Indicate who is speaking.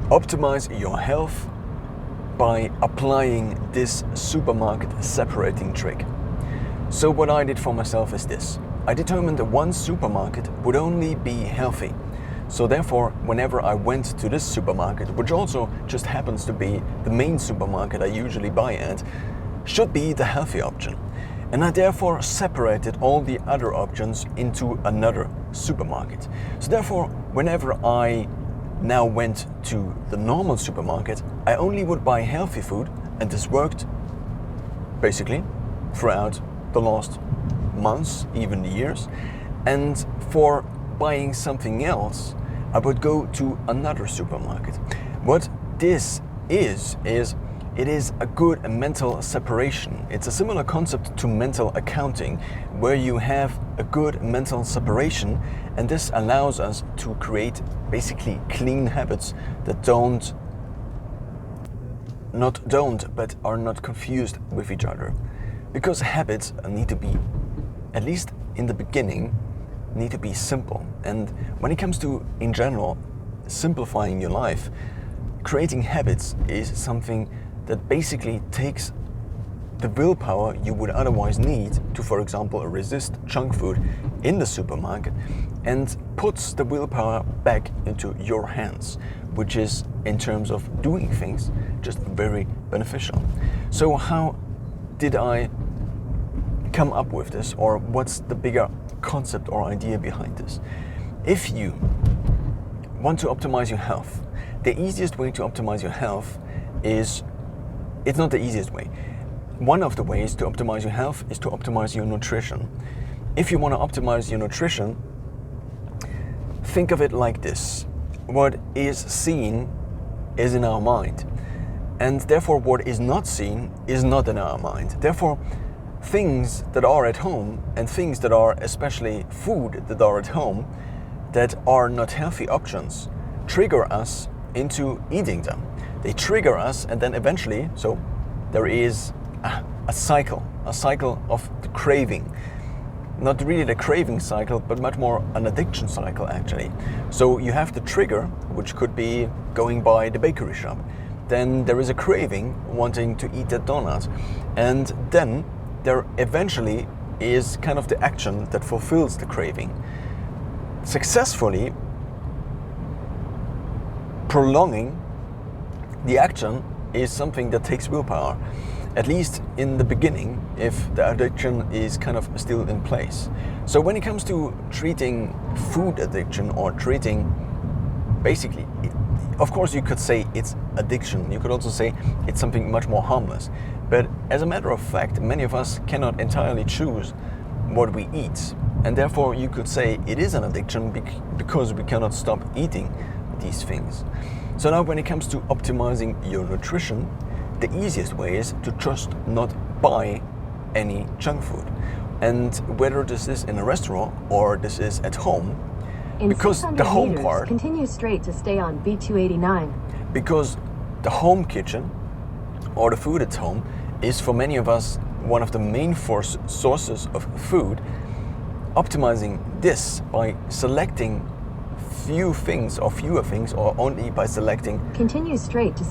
Speaker 1: Optimize your health by applying this supermarket separating trick. So what I did for myself is this. I determined that one supermarket would only be healthy. So therefore, whenever I went to this supermarket, which also just happens to be the main supermarket I usually buy at, should be the healthy option. And I therefore separated all the other options into another supermarket. So therefore, whenever I now went to the normal supermarket, I only would buy healthy food, and this worked basically throughout the last months, even years. And for buying something else, I would go to another supermarket. What this is it is a good mental separation. It's a similar concept to mental accounting, where you have a good mental separation, and this allows us to create basically clean habits that but are not confused with each other. Because habits need to be, at least in the beginning, need to be simple. And when it comes to, in general, simplifying your life, creating habits is something that basically takes the willpower you would otherwise need to, for example, resist junk food in the supermarket, and puts the willpower back into your hands, which is, in terms of doing things, just very beneficial. So how did I come up with this, or what's the bigger concept or idea behind this? If you want to optimize your health, the easiest way to optimize your health is, it's not the easiest way. One of the ways to optimize your health is to optimize your nutrition. If you want to optimize your nutrition, think of it like this. What is seen is in our mind, and therefore what is not seen is not in our mind. Therefore, things that are at home, and things that are, especially food that are at home, that are not healthy options, trigger us into eating them. They trigger us, and then eventually, so there is a cycle of the craving. Not really the craving cycle, but much more an addiction cycle, actually. So you have the trigger, which could be going by the bakery shop. Then there is a craving, wanting to eat that donut. And then there eventually is kind of the action that fulfills the craving. Successfully prolonging the action is something that takes willpower, at least in the beginning, if the addiction is kind of still in place. So when it comes to treating food addiction, or treating, basically, of course you could say it's addiction, you could also say it's something much more harmless. But as a matter of fact, many of us cannot entirely choose what we eat. And therefore you could say it is an addiction because we cannot stop eating these things. So now when it comes to optimizing your nutrition, the easiest way is to just not buy any junk food. And whether this is in a restaurant or this is at home,
Speaker 2: in
Speaker 1: because the home
Speaker 2: meters,
Speaker 1: part,
Speaker 2: continue straight to stay on B289.
Speaker 1: Because the home kitchen, or the food at home, is for many of us one of the main sources of food. Optimizing this by selecting fewer things, or only by selecting
Speaker 2: continue straight to